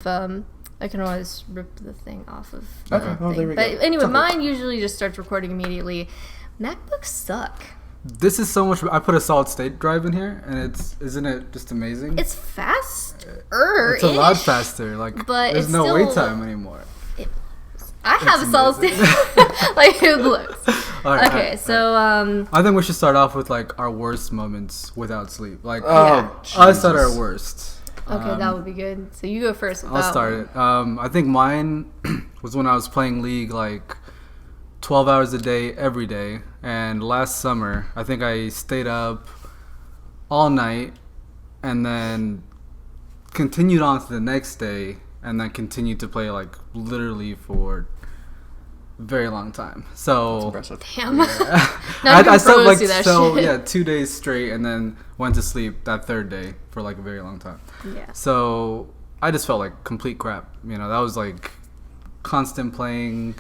I can always rip the thing off of Okay, well, there we go. But anyway, mine usually just starts recording immediately. MacBooks suck. This is so much. I put a solid state drive in here, and isn't it just amazing? It's faster. It's a lot faster. Like, but there's no wait time anymore. I have a solid state. Like, it blows. Okay, so I think we should start off with like our worst moments without sleep. Like, Jesus. us at our worst. Okay, that would be good. So you go first. I'll start it. I think mine was when I was playing League like 12 hours a day every day. And last summer, I think I stayed up all night and then continued on to the next day and then continued to play like literally for a very long time. So That's impressive. Damn. Yeah. I slept like do that shit. Yeah, 2 days straight and then went to sleep that third day for like a very long time. Yeah. So I just felt like complete crap. You know, that was like constant playing.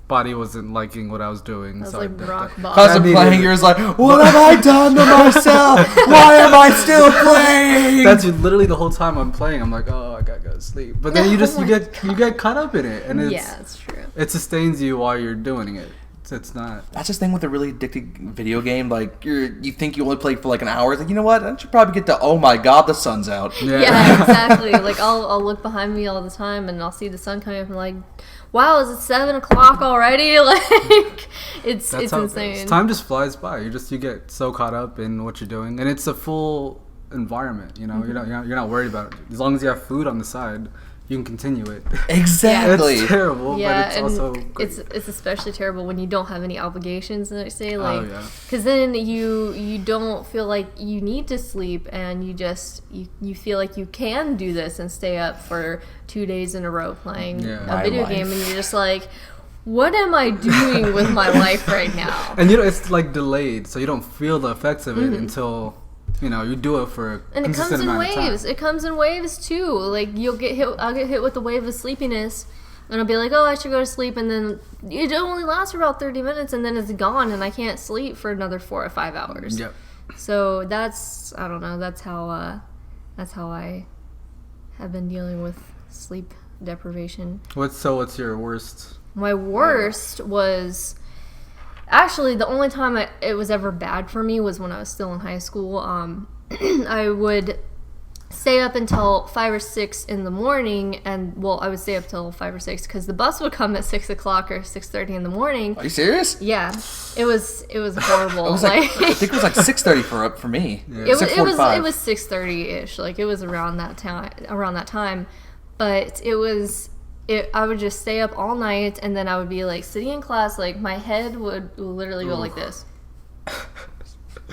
Body wasn't liking what I was doing. That was so like rock bottom. Constant playing, you're just like, what have I done to myself? Why am I still playing? That's literally the whole time I'm playing. I'm like, oh, I gotta go to sleep. But then you get caught up in it, and it's true. It sustains you while you're doing it. It's not. That's the thing with a really addicting video game. Like you think you only played for like an hour. It's like, you know what? I should probably get to. Oh my god, the sun's out. Yeah, exactly. Like I'll look behind me all the time, and I'll see the sun coming up, and like, wow, is it 7 o'clock already? Like, it's insane. Time just flies by. You get so caught up in what you're doing, and it's a full environment. You know, Mm-hmm. you're not worried about it as long as you have food on the side. You can continue it. Exactly. It's terrible, Yeah, but it's and also great. it's especially terrible when you don't have any obligations the next day. Like, yeah. because then you don't feel like you need to sleep, and you feel like you can do this and stay up for 2 days in a row playing a video game, and you're just like, what am I doing with my life right now? And it's like delayed, so you don't feel the effects of it until you do it for a consistent amount of time. And it comes in waves too. Like I'll get hit with a wave of sleepiness, and I'll be like, oh, I should go to sleep, and then it only lasts for about 30 minutes, and then it's gone, and I can't sleep for another 4 or 5 hours. Yep. So that's how I have been dealing with sleep deprivation. What's your worst? My worst was actually the only time it was ever bad for me was when I was still in high school. I would stay up until 5 or 6 in the morning, and I would stay up till 5 or 6 because the bus would come at 6 o'clock or 6:30 in the morning. Are you serious? Yeah, it was horrible. I think it was like 6:30 for me. Yeah. It was 6:30 ish. Like it was around that time, but I would just stay up all night, and then I would be like sitting in class, like my head would literally go like this.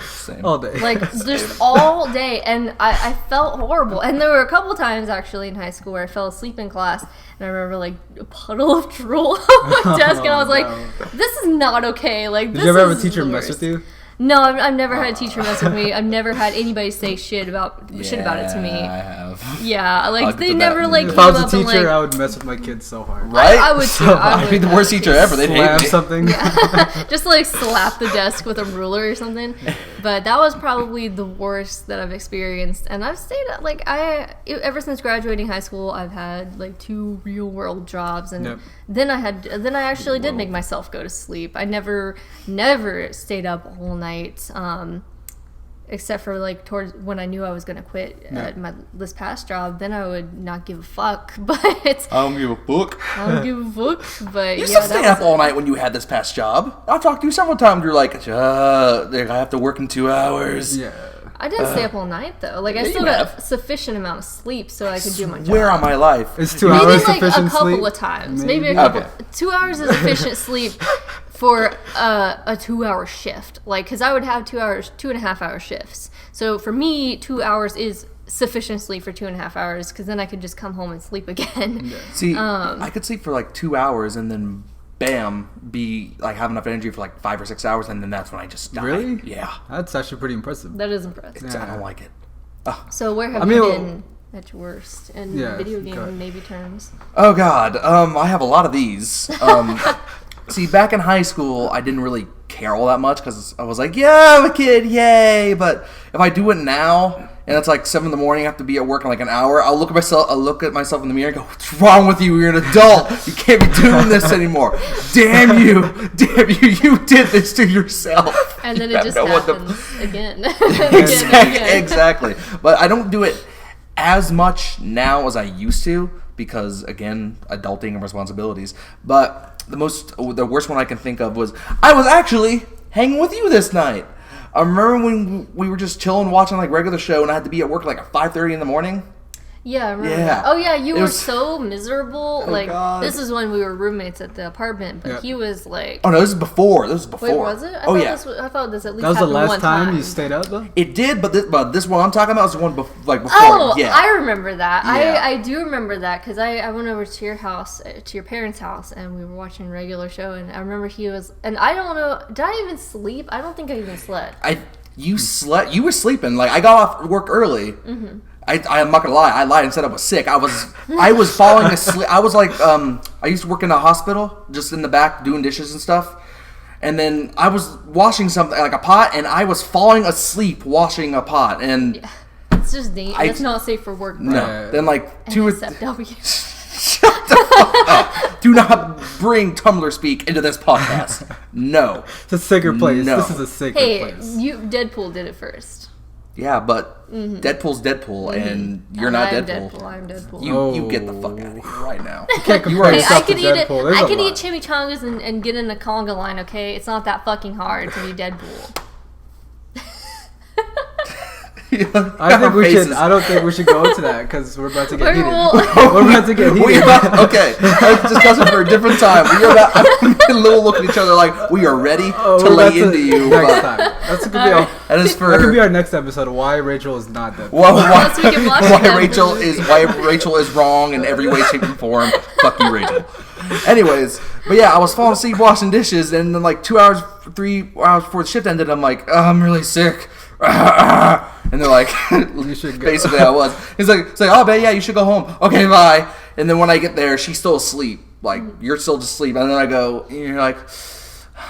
Same. All day. Like just all day, and I felt horrible. And there were a couple times actually in high school where I fell asleep in class, and I remember like a puddle of drool on my desk, and I was like, this is not okay. Like, Did you ever have a teacher mess with you? No, I've never had a teacher mess with me. I've never had anybody say shit about it to me. I have. Yeah, like I'll they get to never that. like If came I was a up and teacher, like, I would mess with my kids so hard. Right? I would too. I'd be the worst teacher ever. They'd hate Slam me. something. just like slap the desk with a ruler or something. But that was probably the worst that I've experienced. And I've stayed like ever since graduating high school, I've had like 2 real world jobs, and then I actually did make myself go to sleep. I never stayed up all night. Except for like towards when I knew I was gonna quit at this past job, then I would not give a fuck. But I don't give a fuck. I don't give a fuck. But You still stayed up all night when you had this past job. I've talked to you several times. You're like, I have to work in 2 hours. Yeah. I didn't stay up all night though. Like I Yeah, still you got have. sufficient amount of sleep so I could do my job. Where on my life? It's 2 Maybe hours like sufficient a couple sleep? of times. Maybe. Maybe a couple. Okay. 2 hours is efficient sleep for a 2-hour shift. Like, because I would have 2.5 hour shifts. So for me, 2 hours is sufficient sleep for 2.5 hours, because then I could just come home and sleep again. Yeah. See, I could sleep for like 2 hours and then bam, be like have enough energy for like 5 or 6 hours, and then that's when I just die. Really? Yeah. That's actually pretty impressive. That is impressive. I don't like it. So where have you been at your worst in video game maybe terms? Oh God, I have a lot of these. See, back in high school, I didn't really care all that much because I was like, yeah, I'm a kid, yay. But if I do it now, and it's like 7 in the morning. I have to be at work in like an hour. I'll look at myself in the mirror and go, "What's wrong with you? You're an adult. You can't be doing this anymore. Damn you! You did this to yourself." And then You it have just no one to- happens again. Exactly. But I don't do it as much now as I used to because, again, adulting and responsibilities. But the worst one I can think of was I was actually hanging with you this night. I remember when we were just chilling, watching like regular show, and I had to be at work like at 5:30 in the morning. Yeah, I remember Yeah. that. Oh, yeah, you It were was- so miserable. Oh, like, God. this is when we were roommates at the apartment, but Yeah. he was like... Oh no, this is before. Wait, was it? Oh yeah. I thought this at least That was the happened last one time you stayed up, though? It did, but this one I'm talking about is the one before. Oh, yeah. I remember that. Yeah. I do remember that because I went over to your house, to your parents' house, and we were watching a regular show, and I remember he was... And I don't know... Did I even sleep? I don't think I even slept. You slept. You were sleeping. Like I got off work early. Mm-hmm. I'm not gonna lie. I lied and said I was sick. I was falling asleep. I was like, I used to work in a hospital, just in the back doing dishes and stuff. And then I was washing something like a pot, and I was falling asleep washing a pot. And Yeah. It's just that's not safe for work. Bro. no, then like two or NSFW. shut the fuck up. Do not bring Tumblr speak into this podcast. No. It's a sacred place. No. This is a sacred Hey, place. Deadpool did it first. Yeah, but Deadpool's Deadpool, and you're not Deadpool. I'm Deadpool. You get the fuck out of here right now. Can't You compare are Hey, I yourself to could eat it. Deadpool. There's I a could eat lot. chimichangas and get in a conga line. Okay, it's not that fucking hard to be Deadpool. I don't think we should go into that because we're about to get heated. Well- We're about to get heated. Okay, let's discuss it for a different time. I'm a little look at each other like we are ready to We're lay about to- into you. next But time. That's gonna be our, that is for that could be our next episode. Why Rachel is not dead. why we can watch that. why Rachel is wrong in every way, shape, and form. Fuck you, Rachel. Anyways, but yeah, I was falling asleep washing dishes, and then like 3 hours before the shift ended, I'm like, oh, I'm really sick. And they're like, You should go. basically I was. It's like, oh, man, yeah, you should go home. Okay, bye. And then when I get there, she's still asleep. Like, you're still just asleep. And then I go, and you're like,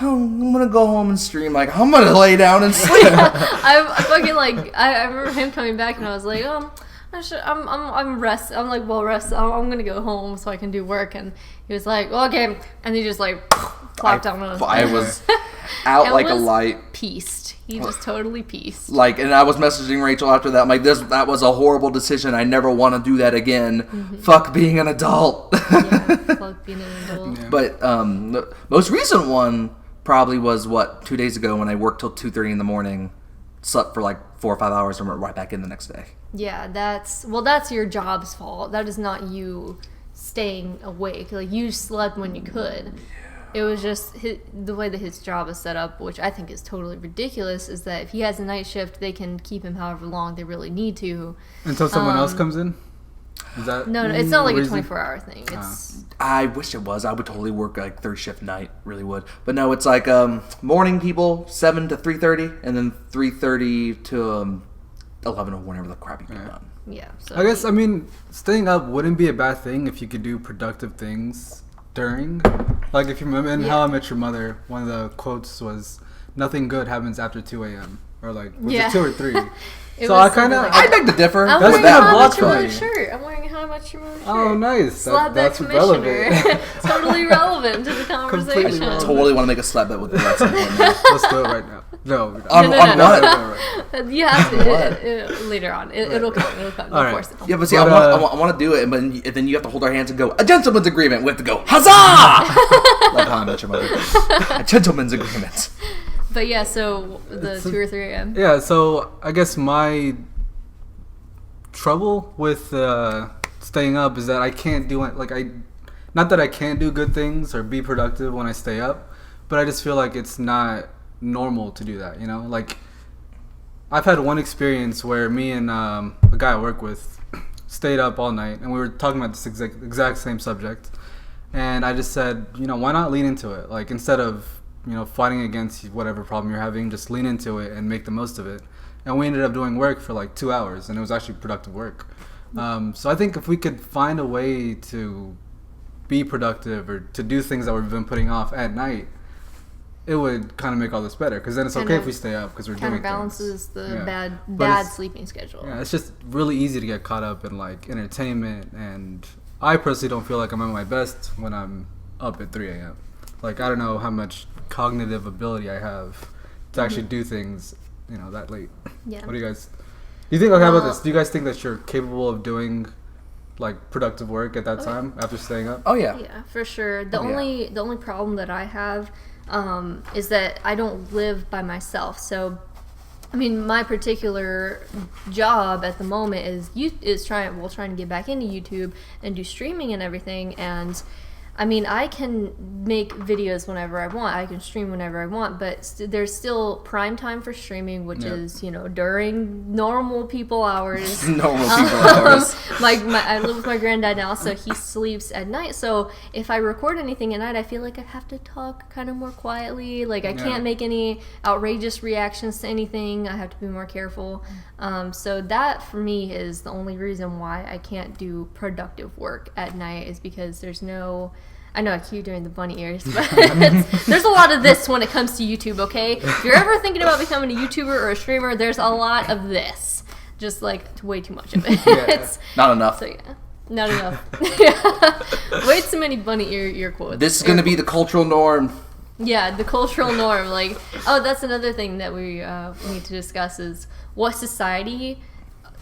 oh, I'm going to go home and stream. Like, I'm going to lay down and sleep. I fucking like. I remember him coming back, and I was like, I'm rest. I'm like, well, rest. I'm gonna go home so I can do work. And he was like, well, okay. And he just like plopped down on his I bed. was out And like a was light. Pieced. He just totally pieced. Like, and I was messaging Rachel after that. I'm like, that was a horrible decision. I never want to do that again. Fuck being an adult. Yeah, fuck being an adult. Yeah. But the most recent one probably was 2 days ago when I worked till 2:30 in the morning, slept for like 4 or 5 hours, and went right back in the next day. Yeah, that's your job's fault. That is not you staying awake. Like, you slept when you could. It was just the way that his job is set up, which I think is totally ridiculous, is that if he has a night shift, they can keep him however long they really need to. Until someone else comes in? Is that No, it's not like a reason? 24-hour thing. It's I wish it was. I would totally work like third shift night, really would. But no, it's like morning people 7 to 3:30, and then 3:30 to 11 or whenever the crap you get done. yeah. So I guess, I mean, staying up wouldn't be a bad thing if you could do productive things during. Like, if you remember in How I Met Your Mother, one of the quotes was, nothing good happens after 2 a.m. Or like, was it 2 or 3? It So was I kind something of... like I beg to differ. I'm That's wearing not a How I block Met Your Mother party. shirt. I'm wearing a How I Met Your Mother shirt. Oh, nice. Slap that That's commissioner. relevant. Totally relevant to the Completely conversation. relevant. Totally want to make a slap bet with the Alexa. Let's do it right now. No, we don't. On No. what? You have to What? later on. It'll come. It'll come. All Don't right. force it. Yeah, but see, But, I want to do it, but then you have to hold our hands and go, a gentleman's agreement. We have to go, huzzah! Like How I Met Your Mother. A gentleman's agreement. But yeah, so the It's 2 or 3 a.m. Yeah, so I guess my trouble with staying up is that I can't do it. Like, not that I can't do good things or be productive when I stay up, but I just feel like it's not normal to do that, you know? Like, I've had one experience where me and a guy I work with stayed up all night, and we were talking about this exact same subject, and I just said, you know, why not lean into it? Like, instead of, you know, fighting against whatever problem you're having, just lean into it and make the most of it. And we ended up doing work for like 2 hours, and it was actually productive work. So I think if we could find a way to be productive or to do things that we've been putting off at night, it would kind of make all this better, because then it's okay if we stay up because we're doing things. Counterbalances the bad sleeping schedule. Yeah, it's just really easy to get caught up in like entertainment, and I personally don't feel like I'm at my best when I'm up at 3 a.m. Like, I don't know how much cognitive ability I have to actually do things, that late. Yeah. What do you guys? Do you think? Okay, how about this? Do you guys think that you're capable of doing like productive work at that time after staying up? Oh yeah. Yeah, for sure. The only problem that I have is that I don't live by myself. So, I mean, my particular job at the moment is trying to get back into YouTube and do streaming and everything. And I mean, I can make videos whenever I want. I can stream whenever I want, but there's still prime time for streaming, which is, during normal people hours. Normal people hours. I live with my granddad now, so he sleeps at night. So if I record anything at night, I feel like I have to talk kind of more quietly. Like, I can't make any outrageous reactions to anything. I have to be more careful. So that, for me, is the only reason why I can't do productive work at night, is because there's no... I know I keep doing the bunny ears, but there's a lot of this when it comes to YouTube, okay? If you're ever thinking about becoming a YouTuber or a streamer, there's a lot of this. Just, like, way too much of it. It's, not enough. So, yeah. Not enough. Way too many bunny ear quotes. This is going to be the cultural norm. Yeah, the cultural norm. Like, that's another thing that we need to discuss is what society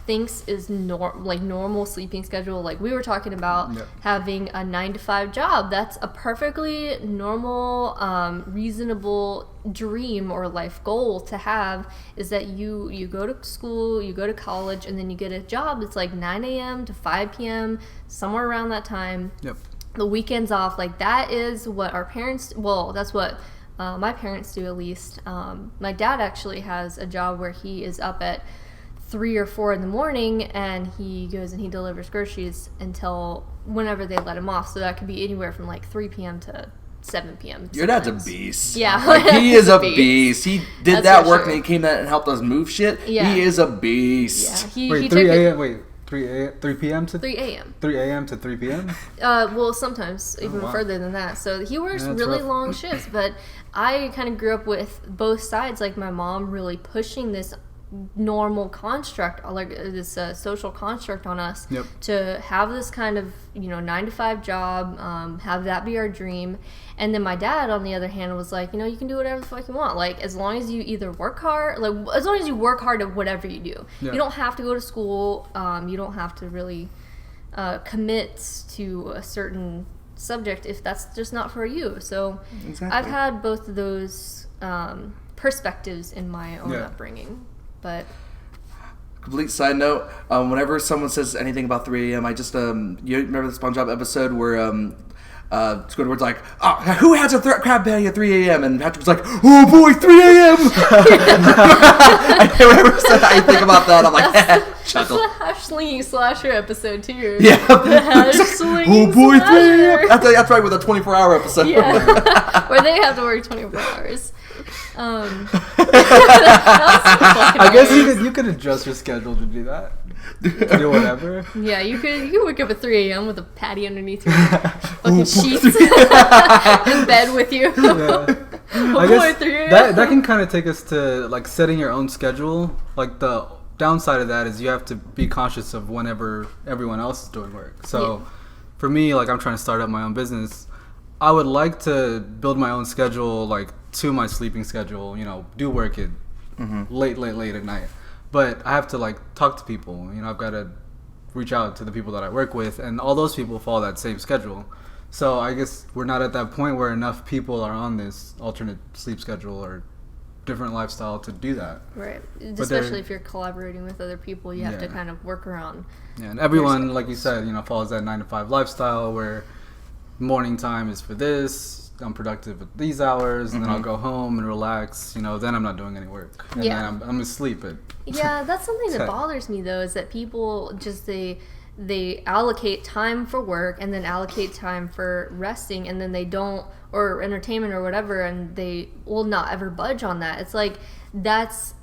thinks is normal sleeping schedule. Like, we were talking about having a 9-to-5 job. That's a perfectly normal, reasonable dream or life goal to have, is that you go to school, you go to college, and then you get a job that's like 9 a.m. to 5 p.m., somewhere around that time. Yep. The weekends off. Like, that is what our parents, that's what my parents do, at least. My dad actually has a job where he is up at 3 or 4 in the morning, and he goes and he delivers groceries until whenever they let him off. So that could be anywhere from like 3 p.m. to 7 p.m. Your dad's a beast. Yeah. Like, he is a beast. He did that work sure. and he came out and helped us move shit. Yeah. He is a beast. Yeah. Wait, 3 a.m. Wait, 3 p.m. to 3 a.m. 3 a.m. to 3 p.m. Well, sometimes even further than that. So he works really long shifts. But I kind of grew up with both sides. Like, my mom really pushing this normal construct, like this social construct on us, to have this kind of 9-to-5 job, have that be our dream. And then my dad, on the other hand, was like, you can do whatever the fuck you want, like, as long as you either work hard, like, as long as you work hard at whatever you do. You don't have to go to school, you don't have to really commit to a certain subject if that's just not for you. So I've had both of those perspectives in my own upbringing. But complete side note, whenever someone says anything about 3 a.m., I just you remember the SpongeBob episode where Squidward's like, who has a crab patty at 3 a.m. and Patrick's like, oh boy, 3 a.m. I think about that, I'm like, chuckle. That's the hash slinging slasher episode too. Yeah. The hash slinging oh boy, 3 slasher. a.m. That's right, with a 24-hour episode. Yeah. Where they have to work 24 hours. I guess you could adjust your schedule to do that. You can do whatever. Yeah, you could wake up at 3 a.m. with a patty underneath your fucking sheets in bed with you. I guess that can kind of take us to like setting your own schedule. Like, the downside of that is you have to be conscious of whenever everyone else is doing work. So for me, like, I'm trying to start up my own business. I would like to build my own schedule, like, to my sleeping schedule, do work at late at night. But I have to, like, talk to people. I've got to reach out to the people that I work with, and all those people follow that same schedule. So I guess we're not at that point where enough people are on this alternate sleep schedule or different lifestyle to do that. Right. Especially if you're collaborating with other people, you have to kind of work around. Yeah, and everyone, like you said, follows that 9-to-5 lifestyle where morning time is for this, I'm productive at these hours, and then I'll go home and relax, then I'm not doing any work. And then I'm asleep at Yeah, that's something that bothers me, though, is that people just, they allocate time for work and then allocate time for resting, and then they don't, or entertainment or whatever, and they will not ever budge on that. It's like, that's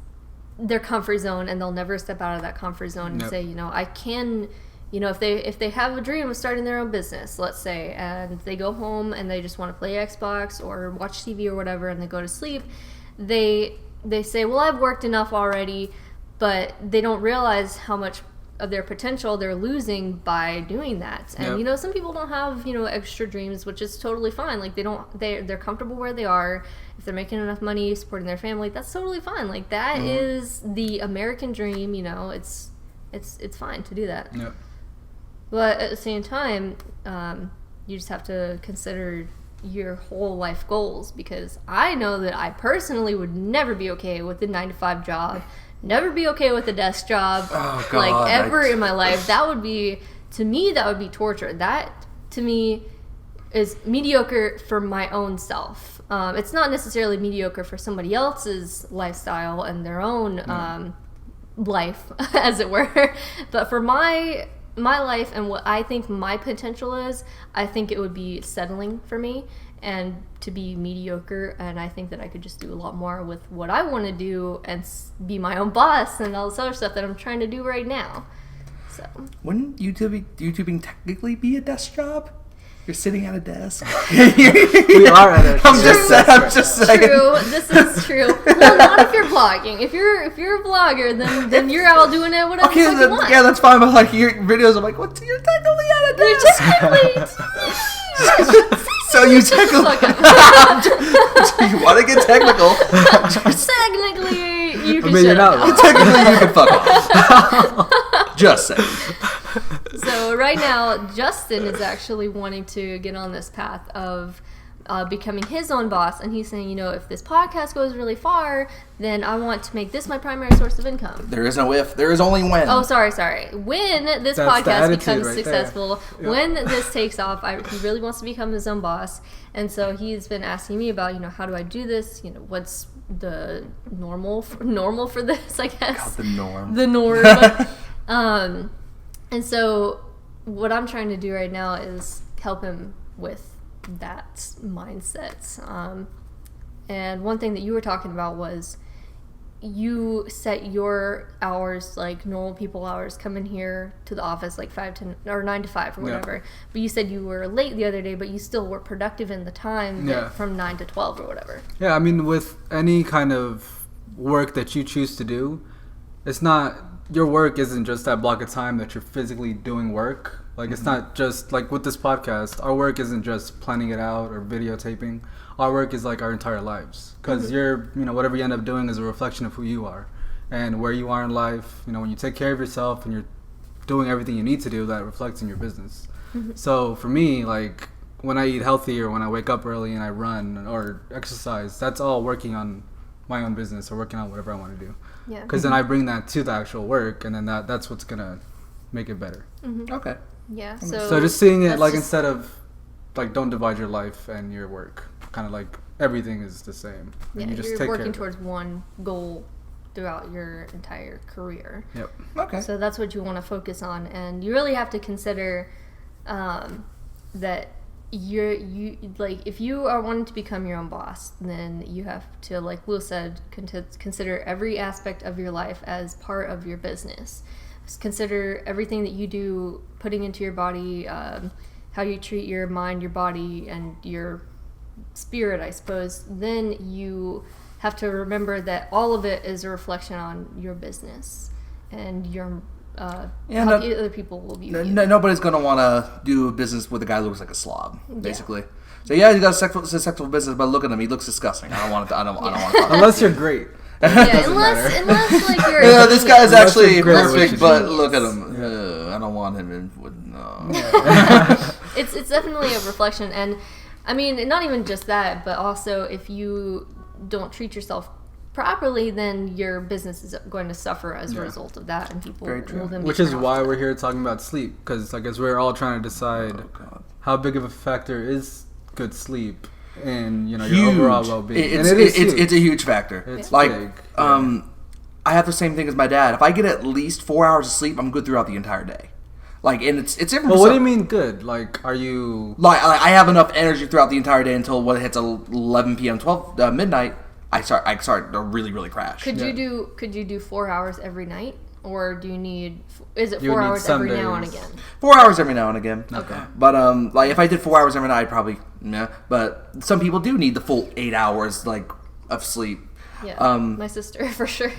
their comfort zone, and they'll never step out of that comfort zone and say, I can if they have a dream of starting their own business, let's say, and they go home and they just want to play Xbox or watch TV or whatever, and they go to sleep, they say, well, I've worked enough already, but they don't realize how much of their potential they're losing by doing that. And some people don't have extra dreams, which is totally fine. Like they're comfortable where they are. If they're making enough money supporting their family, that's totally fine. Like that is the American dream. It's fine to do that. Yep. But at the same time, you just have to consider your whole life goals, because I know that I personally would never be okay with the 9-to-5 job. Never be okay with a desk job, in my life. That would be torture. That, to me, is mediocre for my own self. It's not necessarily mediocre for somebody else's lifestyle and their own life, as it were. But for my life and what I think my potential is, I think it would be settling for me and to be mediocre, and I think that I could just do a lot more with what I want to do and be my own boss and all this other stuff that I'm trying to do right now. So, wouldn't YouTubing technically be a desk job? You're sitting at a desk. We are at a desk. I'm just saying. True. This is true. Well, not if you're vlogging. If you're a vlogger, then you're out doing it whatever you want. Yeah, that's fine. But like your videos, I'm like, what? You're technically at a desk. So you technically. Do you want to get technical? Technically, you can. Technically, you can fuck off. Just saying. So right now, Justin is actually wanting to get on this path of becoming his own boss, and he's saying, if this podcast goes really far, then I want to make this my primary source of income. There is no if, there is only when. Oh, sorry. When this podcast becomes successful, when this takes off, he really wants to become his own boss, and so he's been asking me about, how do I do this? What's the normal for this, I guess. God, the norm. And so what I'm trying to do right now is help him with that mindset. And one thing that you were talking about was you set your hours like normal people hours, come in here to the office like 9 to 5 or whatever. Yeah. But you said you were late the other day, but you still were productive in the time from 9 to 12 or whatever. Yeah, I mean, with any kind of work that you choose to do, it's not... Your work isn't just that block of time that you're physically doing work. Like, it's not just, like, with this podcast, our work isn't just planning it out or videotaping. Our work is, like, our entire lives. Because whatever you end up doing is a reflection of who you are and where you are in life. When you take care of yourself and you're doing everything you need to do, that reflects in your business. So, for me, like, when I eat healthy or when I wake up early and I run or exercise, that's all working on my own business or working on whatever I want to do. Yeah. Because then I bring that to the actual work, and then that's what's gonna make it better. Okay. Yeah. So just seeing it like instead of like don't divide your life and your work, kind of like everything is the same. Yeah. You're working towards one goal throughout your entire career. Yep. Okay. So that's what you want to focus on, and you really have to consider that. You like if you are wanting to become your own boss, then you have to, like Will said, consider every aspect of your life as part of your business. Just consider everything that you do, putting into your body, how you treat your mind, your body, and your spirit, I suppose. Then you have to remember that all of it is a reflection on your business and your how other people will view you. Nobody's gonna want to do business with a guy who looks like a slob, basically. So yeah, he's got a successful business, but look at him, he looks disgusting. I don't want to. I don't want to. Unless you're great. Yeah, unless like you're. This guy's actually perfect, but look at him. I don't want him in. No. It's definitely a reflection, and I mean, not even just that, but also if you don't treat yourself properly, then your business is going to suffer as a result of that, and people will then. Which is why we're here talking about sleep, because I guess we're all trying to decide how big of a factor is good sleep in your overall well-being. It's a huge factor. It's like big. I have the same thing as my dad. If I get at least 4 hours of sleep, I'm good throughout the entire day. Like, and it's different. Well, what do you mean good? Like, are you I have enough energy throughout the entire day until when it hits 11 p.m., 12 midnight. I start to really, really crash. Could you do 4 hours every night? or do you need? Is it You 4 would need hours some every now and days. again? 4 hours every now and again. Okay. But like if I did 4 hours every night, I'd probably But some people do need the full 8 hours like of sleep. Yeah, my sister for sure.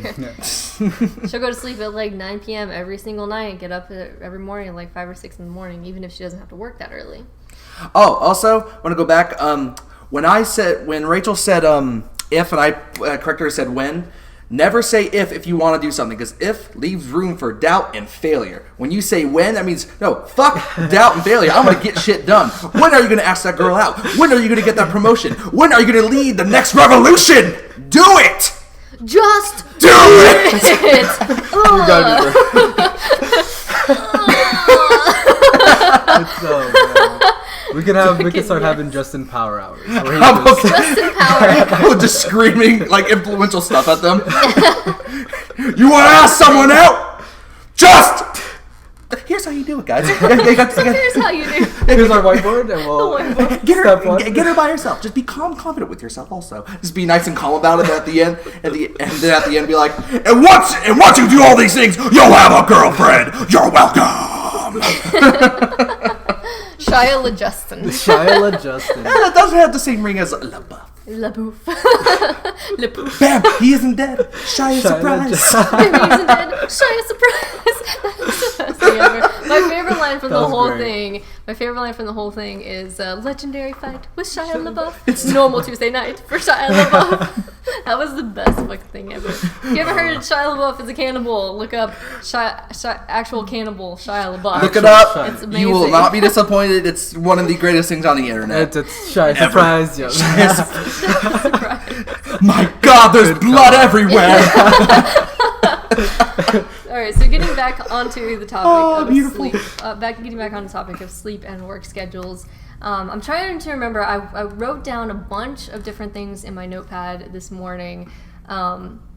She'll go to sleep at like 9 p.m. every single night and get up every morning at like 5 or 6 in the morning, even if she doesn't have to work that early. Oh, also, I want to go back. When Rachel said if, and I corrected her, said when, never say if you want to do something, because if leaves room for doubt and failure. When you say when, that means, no, fuck doubt and failure. I'm going to get shit done. When are you going to ask that girl out? When are you going to get that promotion? When are you going to lead the next revolution? Do it! Just Do it! You gotta be we can start having Justin Power hours. Where he just, Justin Power. Just screaming like influential stuff at them. You want to ask someone out? Just here's how you do it, guys. Here's how you do. here's our whiteboard, and we'll step one. Get her by herself. Just be calm, confident with yourself. Also, just be nice and calm about it. At the end, and then at the end, be like, and once you do all these things, you'll have a girlfriend. You're welcome. Shia LaJustin. Shia LaJustin. That doesn't have the same ring as LaBeouf. LaBeouf. LaBeouf. Bam! He isn't dead. Shia surprise. Baby isn't dead. Shia surprise. That's the best thing ever. My favorite line from the whole thing. My favorite line from the whole thing is legendary fight with Shia LaBeouf. It's normal Tuesday night for Shia LaBeouf. That was the best fucking thing ever. If you ever heard Shia LaBeouf is a cannibal, look up actual cannibal Shia LaBeouf. Look it up. It's amazing. You will not be disappointed. It's one of the greatest things on the internet. It's Shia surprise. Yo. My God, there's blood everywhere. All right, so getting back onto the topic of beautiful. sleep, getting back on the topic of sleep and work schedules. I'm trying to remember. I wrote down a bunch of different things in my notepad this morning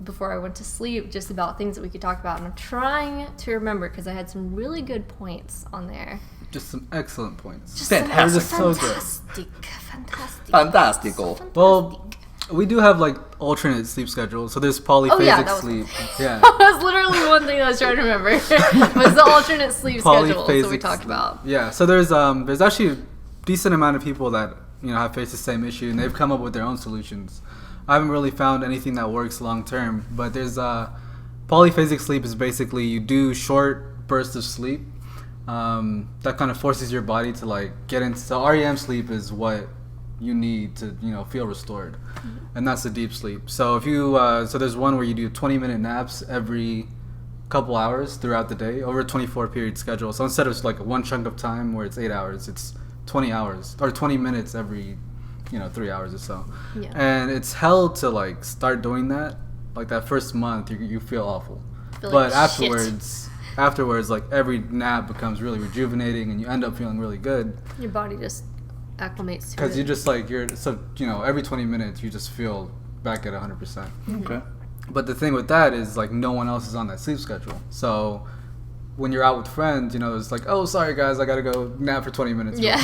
before I went to sleep, just about things that we could talk about, and I'm trying to remember because I had some really good points on there. Just some excellent points. Just Fantastic. some So good. Fantastical. Well, we do have like alternate sleep schedules. So there's polyphasic that was- sleep. Yeah. That was literally one thing I was trying to remember. Was the alternate sleep schedule that we talked about. Yeah. So there's actually a decent amount of people that have faced the same issue, and they've come up with their own solutions. I haven't really found anything that works long term, but there's polyphasic sleep is basically you do short bursts of sleep that kind of forces your body to like get into. So REM sleep is what you need to feel restored, and that's the deep sleep. So if you so there's one where you do 20-minute naps every couple hours throughout the day over a 24-period schedule. So instead of like one chunk of time where it's 8 hours, it's 20 hours or 20 minutes every 3 hours or so. Yeah. And it's hell to like start doing that. Like that first month you feel awful, Feel but like afterwards like every nap becomes really rejuvenating and you end up feeling really good. Your body just acclimates to it. Because you just like every 20 minutes you just feel back at 100%. Okay. But the thing with that is like no one else is on that sleep schedule. So when you're out with friends, it's like, oh, sorry guys, I gotta go nap for 20 minutes. Yeah.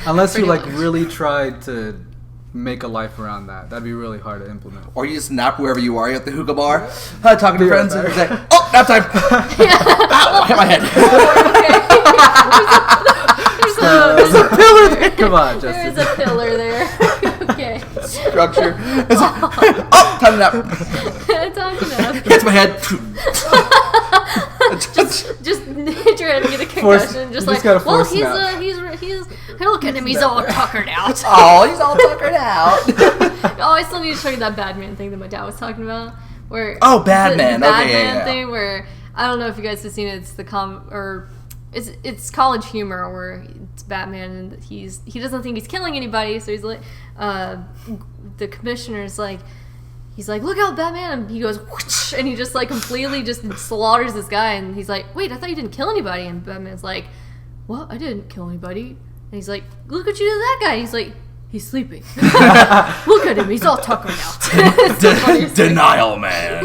Unless you Pretty like much. really tried to make a life around that. That'd be really hard to implement. Or you just nap wherever you are. You're at the hookah bar, talking to Be right friends, and back. it's like, oh, nap time. Ow, hit my head. There's a pillar there. Come on, There is Justin. a pillar there. Okay. Structure. It's like, oh, time to nap. Time to nap. Hits my head. Just hit your head and get a Force- concussion. you Just just like, gotta well, force he's nap. hey, look at him, he's all tuckered out. Oh, he's all tuckered out. Oh, I still need to show you that Batman thing that my dad was talking about. Where Oh, Batman. The Okay, Batman yeah. thing where I don't know if you guys have seen it. It's it's college humor where it's Batman and he doesn't think he's killing anybody, so he's like the commissioner's like. He's like, look out, Batman! And he goes, whoosh, and he just like completely just slaughters this guy. And he's like, wait, I thought you didn't kill anybody. And Batman's like, what? I didn't kill anybody. And he's like, look what you did to that guy. And he's like, he's sleeping. Look at him, he's all tuckered out. It's the funniest thing. Denial, man.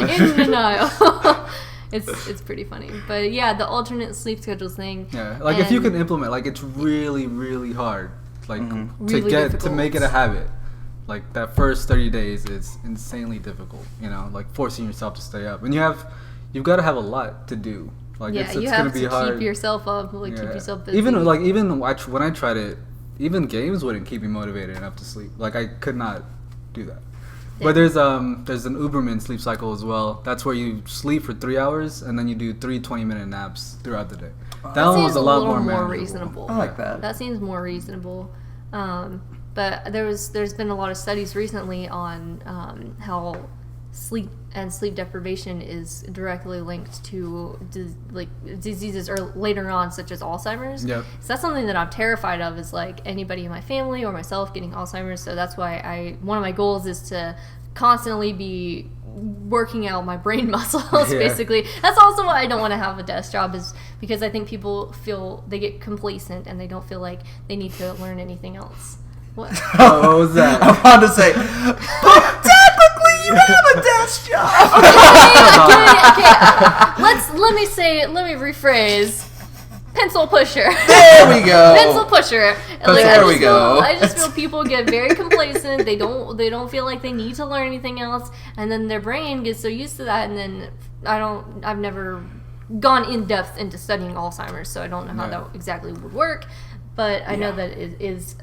In denial. It's pretty funny. But yeah, the alternate sleep schedules thing. Yeah, like if you can implement, like it's really, really hard, like Really to difficult. make it a habit. Like that first 30 days is insanely difficult, like forcing yourself to stay up. And you you've got to have a lot to do. Like Yeah, it's you gonna have be to hard. keep yourself up, like keep yourself busy. Even when I tried it, even games wouldn't keep me motivated enough to sleep. Like I could not do that. Yeah. But there's an Uberman sleep cycle as well. That's where you sleep for 3 hours and then you do 3 20-minute naps throughout the day. That one seems was a lot little more more manageable. reasonable. I like that. That seems more reasonable. But there's been a lot of studies recently on how sleep and sleep deprivation is directly linked to diseases or later on, such as Alzheimer's. Yep. So that's something that I'm terrified of, is like anybody in my family or myself getting Alzheimer's. So that's why one of my goals is to constantly be working out my brain muscles. Yeah. Basically, that's also why I don't want to have a desk job, is because I think people feel they get complacent and they don't feel like they need to learn anything else. What? Oh, what was that? I wanted to say, but technically you have a desk job. Okay. Let me rephrase. Pencil pusher. There we go. Pencil pusher. There we go. I just feel people get very complacent. They don't feel like they need to learn anything else, and then their brain gets so used to that. And then I've never gone in depth into studying Alzheimer's, so I don't know how that exactly would work. But I know that it is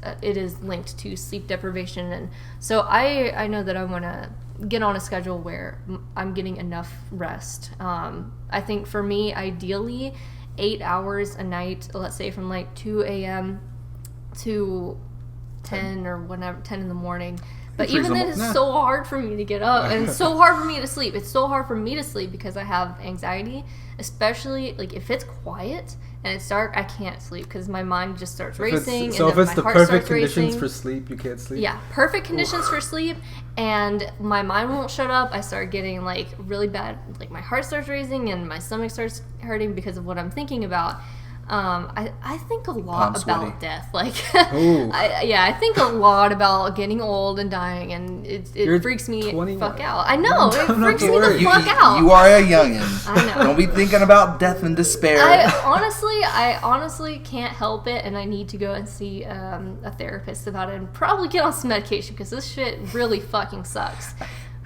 linked to sleep deprivation, and so I know that I want to get on a schedule where I'm getting enough rest. I think for me, ideally, 8 hours a night, let's say from like 2 a.m. to 10 or whenever, 10 in the morning. But even then, it's so hard for me to get up, and it's so hard for me to sleep. It's so hard for me to sleep because I have anxiety, especially like if it's quiet and it's dark, I can't sleep because my mind just starts racing. So if and it's then the my heart perfect starts conditions racing. for sleep, you can't sleep. Yeah, perfect conditions for sleep, and my mind won't shut up. I start getting like really bad, like my heart starts racing and my stomach starts hurting because of what I'm thinking about. I think a lot about death. Like, I think a lot about getting old and dying, and it freaks me 21. fuck out. I know, it freaks me the fuck out. You are a youngin'. I know. Don't be thinking about death and despair. I honestly can't help it, and I need to go and see a therapist about it, and probably get on some medication because this shit really fucking sucks.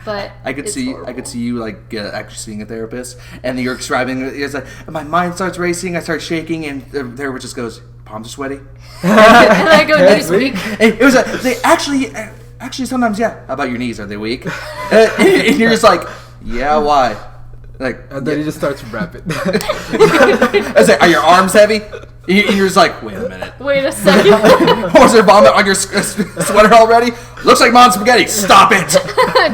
But I could see you like actually seeing a therapist, and you're describing it's like my mind starts racing, I start shaking, and the therapist just goes, palms are sweaty. and I go Newsweek. And it was like they actually sometimes How about your knees? Are they weak? And you're just like, yeah, why? Like, And then he just starts rapping. I was like, are your arms heavy? And you're just like, wait a minute. Wait a second. Was there vomit on your sweater already? Looks like mom's spaghetti. Stop it.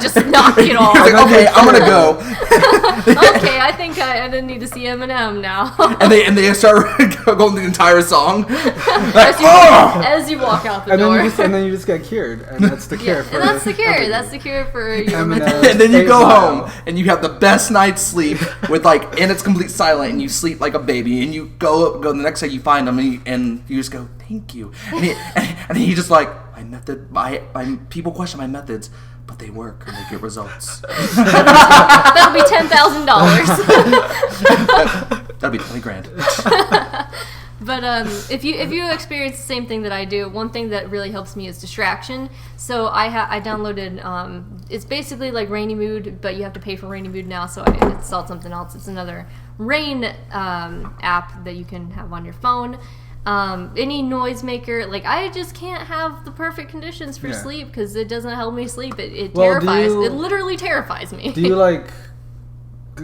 Just knock it off. You're like, okay, I'm gonna go. Okay, I think I didn't need to see Eminem now. and they start going the entire song. Like, as you walk out the and door. then you just get cured, and that's the cure. And that's the cure. That's the cure for your mental. and then you go home and you have the best night's sleep with and it's complete silent, and you sleep like a baby, and you go the next day you find them and you just go, thank you, and he just like, my method, my people question my methods, but they work and they get results. That'll be $10,000. That'll be $20,000. But if you experience the same thing that I do, one thing that really helps me is distraction. So I downloaded, it's basically like Rainy Mood, but you have to pay for Rainy Mood now, so I installed something else. It's another rain app that you can have on your phone. Any noisemaker, like I just can't have the perfect conditions for sleep because it doesn't help me sleep. It literally terrifies me. Do you like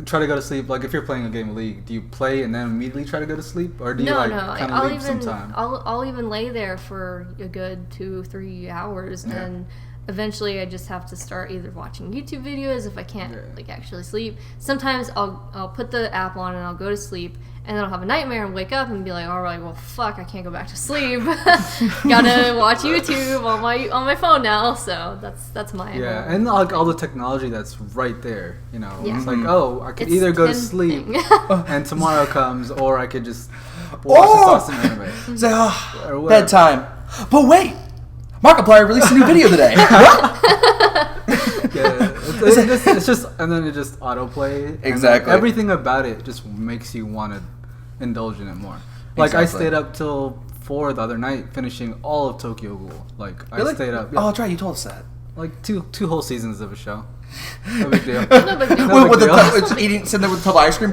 try to go to sleep? Like if you're playing a game of League, do you play and then immediately try to go to sleep, or do you kind of leave some time? I'll even lay there for a good 2-3 hours, and eventually I just have to start either watching YouTube videos if I can't actually sleep. Sometimes I'll put the app on and I'll go to sleep, and then I'll have a nightmare and wake up and be like, all right, well, fuck, I can't go back to sleep. Gotta watch YouTube on my phone now. So that's my and like all the technology that's right there. You know, it's like, I could It's either go to sleep and tomorrow comes, or I could just watch this awesome anime. Say, bedtime. But wait, Markiplier released a new video today. It's just, and then it just autoplay. Exactly. Everything about it just makes you want to indulge in it more. Like I stayed up till 4 the other night finishing all of Tokyo Ghoul. Like I stayed up. Oh, that's right. You told us that. like two whole seasons of a show. No big deal. No big deal. No big with deal. sitting there with a tub of ice cream.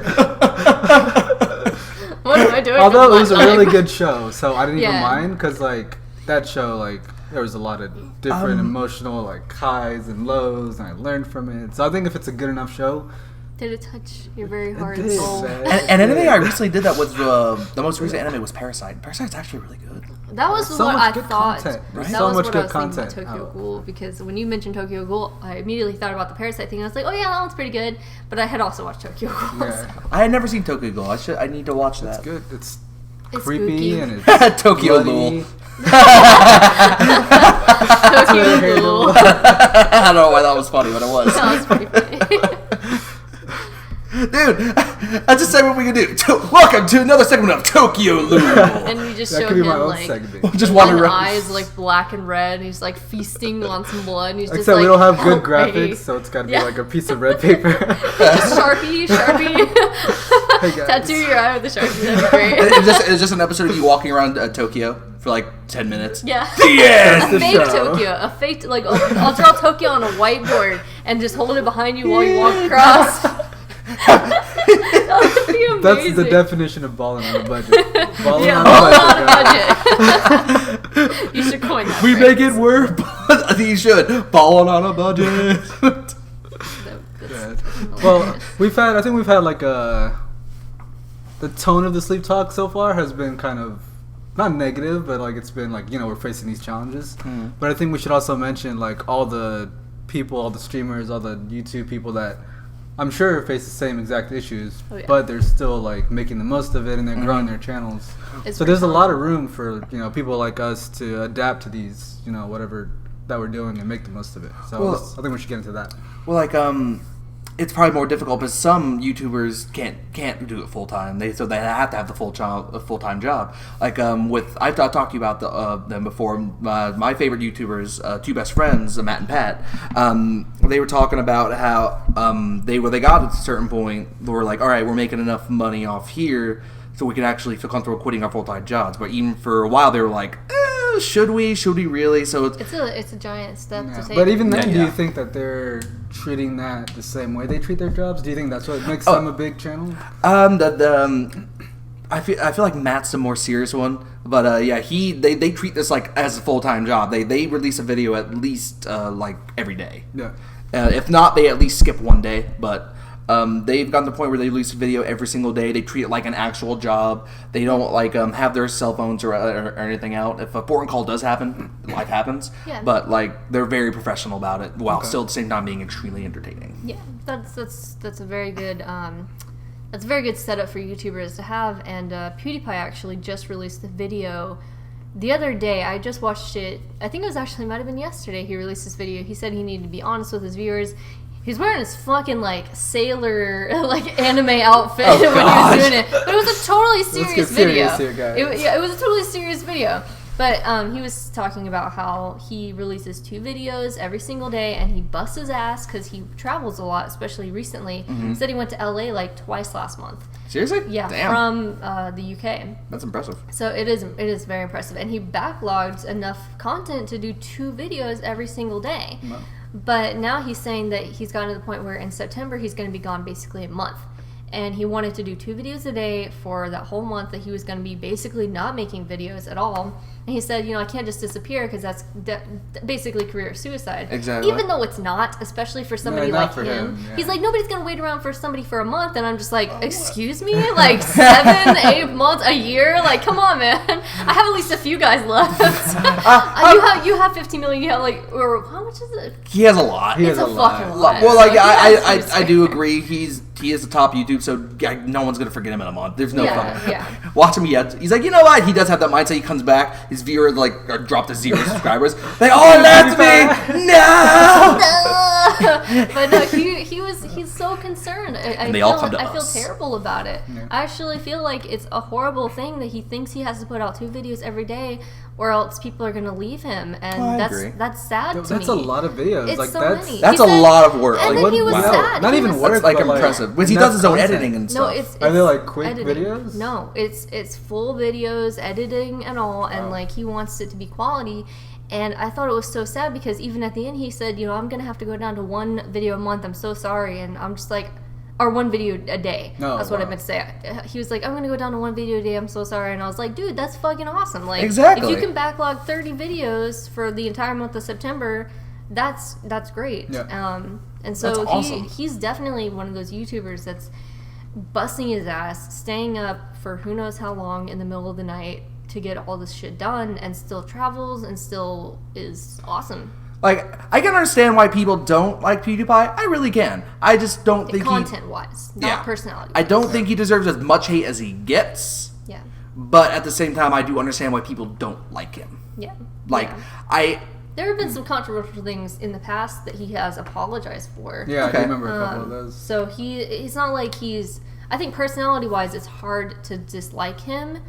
What am I doing? Although it was a really good show, so I didn't even Yeah. mind because like that show, like there was a lot of different emotional like highs and lows, and I learned from it. So I think if it's a good enough show, Did it touch your very heart and did, soul? man. And anime I recently did that with the most recent anime was Parasite. Parasite's actually really good. That was So what much I good thought. content, right? That So was much what good I was thinking content about Tokyo out. Ghoul, because when you mentioned Tokyo Ghoul, I immediately thought about the Parasite thing. I was like, oh yeah, that one's pretty good. But I had also watched Tokyo Ghoul. Yeah. So. I had never seen Tokyo Ghoul. I need to watch that. It's good. It's It's creepy spooky. and it's Tokyo bloody. Ghoul. Tokyo Ghoul. I don't know why that was funny, but it was. That was pretty funny. Dude, that's a segment we can do. Welcome to another segment of Tokyo Ghoul. And we just That show could be my him own like segment. Just wander one around. eye is like black and red, and he's like feasting on some blood. And he's just Except like, we don't have good "Oh, graphics, baby." so it's got to be Yeah. like a piece of red paper. Just Sharpie. Hey, guys. Tattoo your eye with a Sharpie. That'd be great. It's just an episode of you walking around Tokyo for like 10 minutes. Yeah. The end! the Fake show. Tokyo. A fake, like, I'll draw Tokyo on a whiteboard and just hold it behind you while you walk across. That would be amazing. That's the definition of balling on a budget. Balling Yeah, on balling a budget, guys. on a budget. You should coin that. We phrase. make it work. I think you should. Balling on a budget. Yeah. Well, I think we've had like the tone of the sleep talk so far has been kind of not negative, but like it's been like, we're facing these challenges. But I think we should also mention like all the people, all the streamers, all the YouTube people that I'm sure face the same exact issues, Oh, yeah. but they're still like making the most of it and they're growing their channels. It's So there's a pretty lot of room for people like us to adapt to these, whatever that we're doing and make the most of it. So Well- I think we should get into that. Well, like, it's probably more difficult because some YouTubers can't do it full time. So they have to have the full time job. Like I've talked to you about them before. My favorite YouTubers, two best friends, Matt and Pat. They were talking about how they got at a certain point. They were like, all right, we're making enough money off here, so we can actually feel comfortable quitting our full time jobs. But even for a while, they were like, should we really? So It's a giant step to take. But even then, Yeah, do yeah. you think that they're treating that the same way they treat their jobs? Do you think that's what makes them a big channel? I feel like Matt's the more serious one, but yeah, they treat this like as a full time job. They release a video at least like every day. Yeah. If not, they at least skip one day. But they've gotten to the point where they release a video every single day. They treat it like an actual job. They don't like have their cell phones or anything out. If a important call does happen, life happens. Yeah. But like they're very professional about it, while still at the same time being extremely entertaining. Yeah, that's a very good that's a very good setup for YouTubers to have. And PewDiePie actually just released the video the other day. I just watched it. I think it was actually might have been yesterday. He released this video. He said he needed to be honest with his viewers. He's wearing his fucking like sailor like anime outfit when he was doing it, but it was a totally serious get video. serious here, guys. It was a totally serious video. But he was talking about how he releases 2 videos every single day, and he busts his ass because he travels a lot, especially recently. He said he went to LA like twice last month. Seriously? Yeah, Damn. from the UK. That's impressive. So it is very impressive, and he backlogged enough content to do 2 videos every single day. Wow. But now he's saying that he's gotten to the point where in September he's going to be gone basically a month. And he wanted to do 2 videos a day for that whole month that he was going to be basically not making videos at all. And he said, I can't just disappear because that's basically career suicide. Exactly. Even though it's not, especially for somebody not like for him. him, yeah. He's like, nobody's going to wait around for somebody for a month. And I'm just like, excuse me? Like 7, 8 months, a year? Like, come on, man. I have at least a few guys left. You have 15 million. You have like, or how much is it? He has a lot. He It's has a a lot. fucking lot. Well, like So he has I to do agree. He is the top YouTube, so no one's gonna forget him in a month. There's no fucking. Yeah. Watch him. He's like, you know what? He does have that mindset. He comes back. His viewer dropped to 0 subscribers. Like, oh, that's me. No. But no, he's so concerned. I they all come to I feel us. terrible about it. Yeah. I actually feel like it's a horrible thing that he thinks he has to put out 2 videos every day, or else people are gonna leave him, and I agree. that's sad to me. That's a lot of videos. It's like so that's many. That's He a said- lot of work. And Like, then he was wow. sad. Not He even was- work. That's like but, impressive. Because he enough does his own content. editing and No, stuff. it's Are they, like, quick editing. videos? No, it's full videos, editing and all, and like he wants it to be quality. And I thought it was so sad because even at the end he said, I'm going to have to go down to 1 video a month. I'm so sorry. And I'm just like, or 1 video a day. Oh, that's what I wow. meant to say. He was like, I'm going to go down to 1 video a day. I'm so sorry. And I was like, dude, that's fucking awesome. Like, Exactly. if you can backlog 30 videos for the entire month of September, that's great. Yeah. And so That's awesome. he's definitely one of those YouTubers that's busting his ass, staying up for who knows how long in the middle of the night to get all this shit done, and still travels and still is awesome. Like, I can understand why people don't like PewDiePie. I really can. I just don't think Content-wise, not personality. I don't think he deserves as much hate as he gets. Yeah. But at the same time, I do understand why people don't like him. Yeah. Like, Yeah. There have been some controversial things in the past that he has apologized for. Yeah, Okay. I do remember a couple of those. So he's not like he's... I think personality-wise, it's hard to dislike him,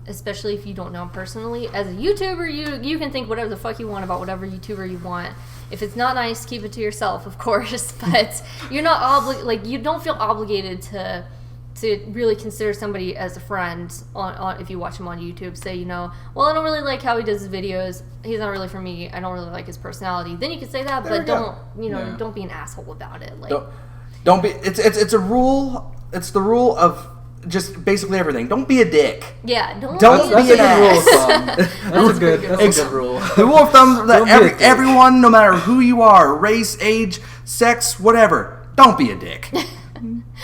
especially if you don't know him personally. As a YouTuber, you can think whatever the fuck you want about whatever YouTuber you want. If it's not nice, keep it to yourself, of course. But you're not you don't feel obligated to really consider somebody as a friend on if you watch him on YouTube. Say, well, I don't really like how he does his videos. He's not really for me. I don't really like his personality. Then you can say that, There but we go. don't don't be an asshole about it. Like, Don't be. It's a rule. It's the rule of just basically everything. Don't be a dick. yeah, don't Don't be That's be a an good rule of ass. thumb. That's a good rule. The rule of thumb that Don't be a dick. everyone, no matter who you are, race, age, sex, whatever, don't be a dick.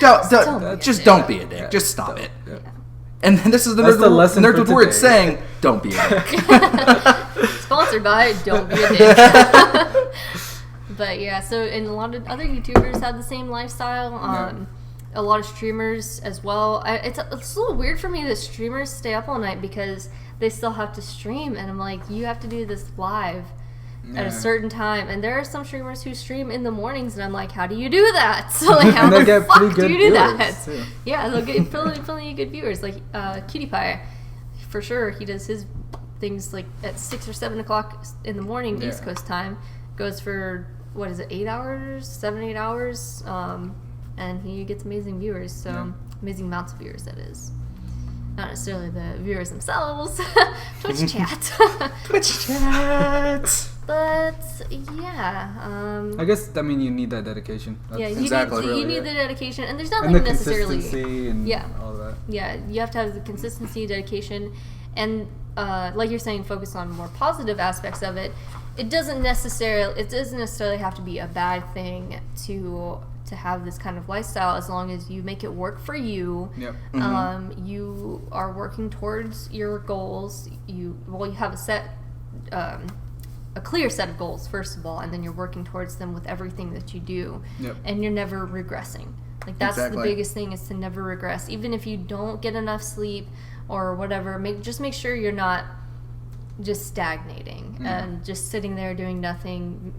Don't be a dick. Yeah. Just stop it. Yeah. And then this is the That's the lesson nerd for with words today. saying, "Don't be a dick." Sponsored by Don't Be a Dick. But yeah, so and a lot of other YouTubers have the same lifestyle. A lot of streamers as well. It's a little weird for me that streamers stay up all night because they still have to stream, and I'm like, you have to do this live at a certain time. And there are some streamers who stream in the mornings, and I'm like, how do you do that? So like, how And they the get fuck pretty do good you do viewers, that? too. Yeah, they'll get plenty of good viewers. Like Cutie Pie, for sure. He does his things like at 6 or 7 o'clock in the morning, East Coast time. Goes for 8 hours, 7-8 hours, and he gets amazing viewers. So amazing amounts of viewers, that is. Not necessarily the viewers themselves. Twitch chat. Twitch chat. But yeah, I guess you need that dedication. yeah, you exactly need, really you need it. the dedication, and there's and nothing the necessarily. consistency and Yeah. all that. Yeah, you have to have the consistency, dedication, and like you're saying, focus on more positive aspects of it. It doesn't necessarily have to be a bad thing to have this kind of lifestyle, as long as you make it work for you. Yep. You are working towards your goals. You have a clear set of goals, first of all, and then you're working towards them with everything that you do. Yep. And you're never regressing. Like, that's the Exactly. biggest thing, is to never regress. Even if you don't get enough sleep or whatever, just make sure you're not just stagnating and just sitting there doing nothing.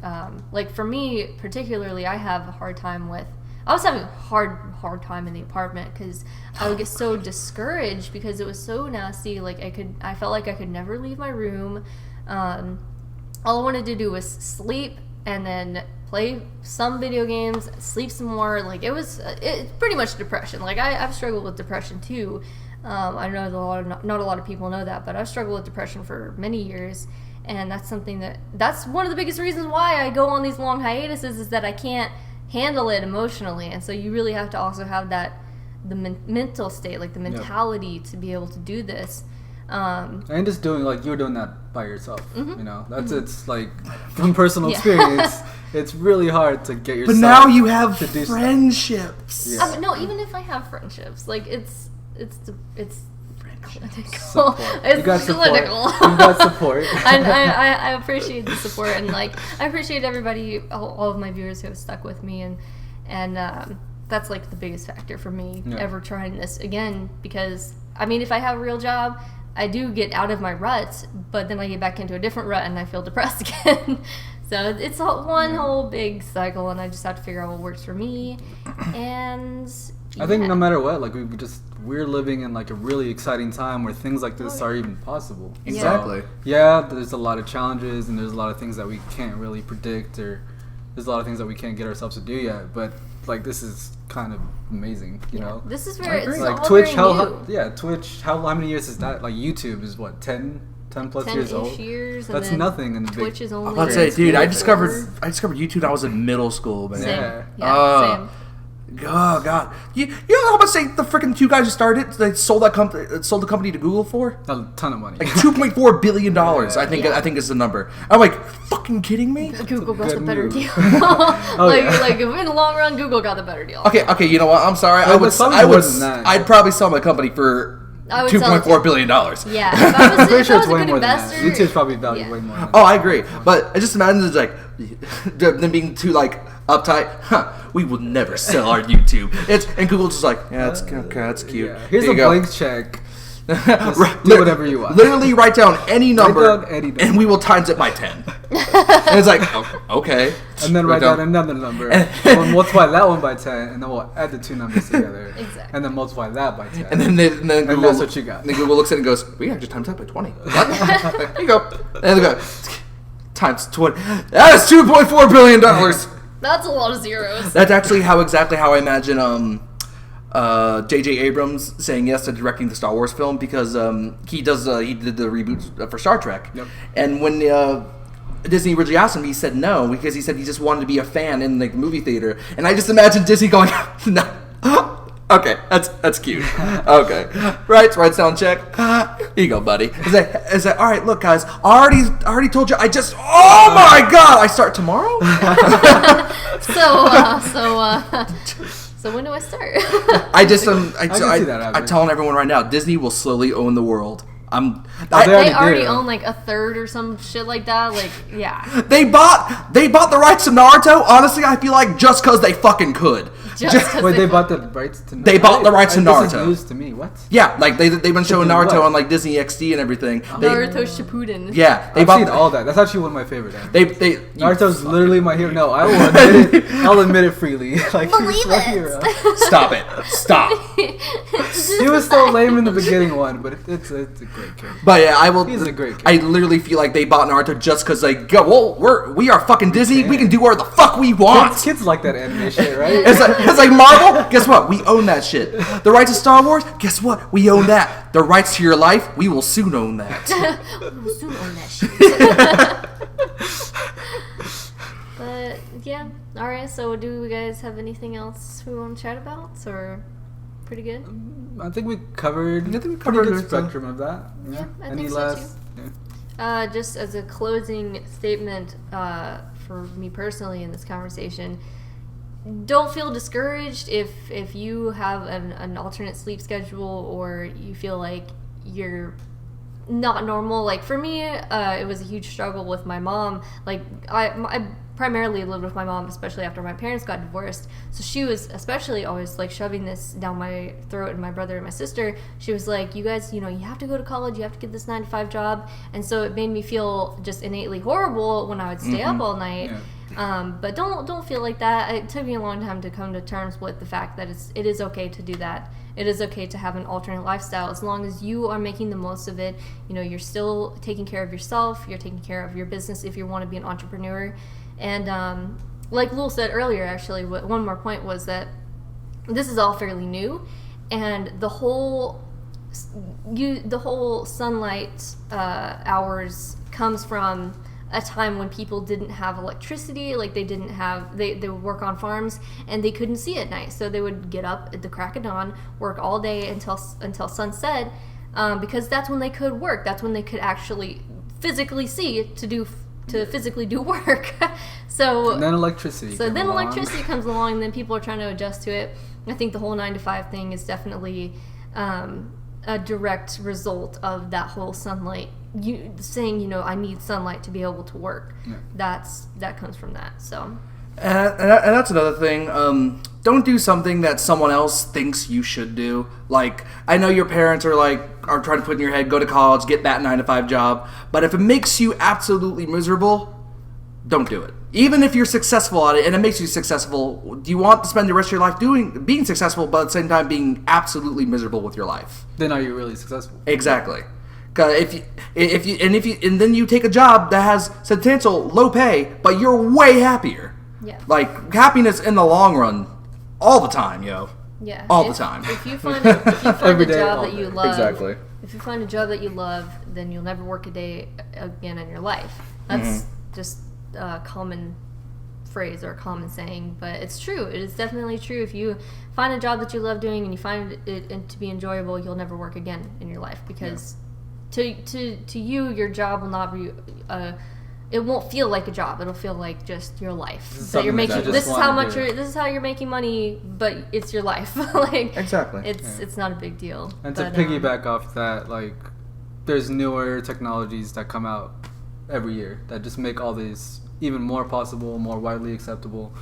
Like, for me particularly, I have a hard time with... I was having a hard time in the apartment because I would get so discouraged because it was so nasty. Like, I felt like I could never leave my room. All I wanted to do was sleep and then play some video games, sleep some more. Like, it's pretty much depression. Like, I've struggled with depression too. I know not a lot of people know that, but I've struggled with depression for many years, and that's one of the biggest reasons why I go on these long hiatuses, is that I can't handle it emotionally. And so you really have to also have the mental state, like the mentality to be able to do this. And just doing, like, you're doing that by yourself, it's like, from personal experience, it's really hard to get yourself. But now you have to do friendships. Yeah. No, even if I have friendships, like, it's Support. It's You got support. clinical. You got support. And I appreciate the support, and like, I appreciate everybody, all of my viewers who have stuck with me, and that's like the biggest factor for me ever trying this again, because I mean, if I have a real job, I do get out of my rut, but then I get back into a different rut and I feel depressed again. So it's one whole big cycle, and I just have to figure out what works for me. And I think no matter what, like, we're living in, like, a really exciting time where things like this are even possible. Exactly. So, yeah, there's a lot of challenges, and there's a lot of things that we can't really predict, or there's a lot of things that we can't get ourselves to do yet. But, like, this is kind of amazing, you know? This is very, it's like all Twitch, very new. Twitch, how many years is that? Like, YouTube is what, 10 10 plus 10 years old. years. And That's then nothing in the Twitch big. is only. Let's say, dude, I discovered 4. YouTube when I was in middle school, man. Same. Yeah. Yeah. Same. Oh God, you know how much the freaking two guys who started they sold the company to Google for? A ton of money. Like $2.4 billion. Yeah. I think is the number. I'm like, fucking kidding me? Google got the good better move. deal. Oh, yeah. like in the long run, Google got the better deal. Okay, you know what? I'm sorry. Well, it's probably more than that. I'd probably sell my company for I would sell it $2.4 to- billion. Yeah, if I was, I'm pretty if sure I it's was a way good more than investor, that. YouTube's probably valued yeah. way more. Than Oh, I agree. But I just imagine it's like them being too like uptight. We will never sell our YouTube. And Google's just like, yeah, that's okay, that's cute. Yeah. Here's Here a you go. blank check. Just do whatever you want. Literally write down any number, down any number. and we will times it by 10. And it's like, oh, okay. And then write down another number. We'll multiply that one by 10, and then we'll add the two numbers together. Exactly. And then multiply that by 10. And then Google, that's what you got. Then Google looks at it and goes, we actually times that by 20. What? There you go. And they go, times 20. That is $2.4 billion. That's a lot of zeros. That's actually exactly how I imagine J.J. Abrams saying yes to directing the Star Wars film, because he did the reboot for Star Trek. Yep. And when Disney originally asked him, he said no, because he said he just wanted to be a fan in the movie theater. And I just imagine Disney going, no. Okay, that's cute. Okay, right sound check. Here you go, buddy. Is that all right? Look, guys, I already told you. Oh my God! I start tomorrow. So when do I start? I just can see that I'm happening. telling everyone right now, Disney will slowly own the world. They They already already do. own like a third or some shit like that. Like, yeah. They bought the rights to Naruto. Honestly, I feel like just because they fucking could. Just 'cause Wait, they fuck- bought the rights to Naruto? They bought the rights to This Naruto. is news to me. What? Yeah, like they've been showing What? Naruto on like Disney XD and everything. Naruto Shippuden. Yeah, they I've bought seen all that. That's actually one of my favorite anime. They Naruto's literally my hero. No, I will admit it. I'll admit it freely. Like, Believe he's my it. hero. Stop it. Stop. He was so lame in the beginning one, but it's a great character. But yeah, I will. He's a great I literally feel like they bought Naruto just because they go. Well, we are fucking Disney. We can do whatever the fuck we want. Kids like that anime shit, right? It's like Marvel. Guess what? We own that shit. The rights to Star Wars. Guess what? We own that. The rights to your life. We will soon own that. We'll soon own that shit. But yeah, all right. So do we guys have anything else we want to chat about, or pretty good? I think we covered. I think we pretty covered good everything. spectrum of that. Yeah, I Any think so, last? too. Yeah. Just as a closing statement for me personally in this conversation, don't feel discouraged if you have an alternate sleep schedule, or you feel like you're not normal. Like for me, it was a huge struggle with my mom. Like I primarily lived with my mom, especially after my parents got divorced. So she was especially always like shoving this down my throat, and my brother and my sister. She was like, you guys, you have to go to college, you have to get this 9-to-5 job. And so it made me feel just innately horrible when I would stay up all night. Yeah. But don't feel like that. It took me a long time to come to terms with the fact that it is okay to do that. It is okay to have an alternate lifestyle as long as you are making the most of it. You're still taking care of yourself. You're taking care of your business if you want to be an entrepreneur. And like Lul said earlier, actually, one more point was that this is all fairly new, and the whole sunlight hours comes from a time when people didn't have electricity. Like they would work on farms and they couldn't see at night, so they would get up at the crack of dawn, work all day until sunset, because that's when they could work. That's when they could actually physically see to physically do work. And then electricity. Electricity comes along, and then people are trying to adjust to it. I think the whole 9-to-5 thing is definitely a direct result of that whole sunlight. You saying, I need sunlight to be able to work. Yeah. That comes from that. So. And that's another thing. Don't do something that someone else thinks you should do. Like, I know your parents are trying to put in your head, go to college, get that 9-to-5 job. But if it makes you absolutely miserable, don't do it. Even if you're successful at it and it makes you successful, do you want to spend the rest of your life being successful, but at the same time being absolutely miserable with your life? Then are you really successful? Exactly. Because if then you take a job that has substantial low pay, but you're way happier. Yeah. Like, happiness in the long run, all the time, yo. Yeah. All the time. If you find a Every day, job all that you day. love, Exactly. if you find a job that you love, then you'll never work a day again in your life. That's just a common phrase or a common saying, but it's true. It is definitely true. If you find a job that you love doing and you find it to be enjoyable, you'll never work again in your life, because to you, your job will not be it won't feel like a job. It'll feel like just your life that you're making. This is how you're making money, but it's your life. Like, exactly. It's not a big deal. And to piggyback off that, like, there's newer technologies that come out every year that just make all these even more possible, more widely acceptable.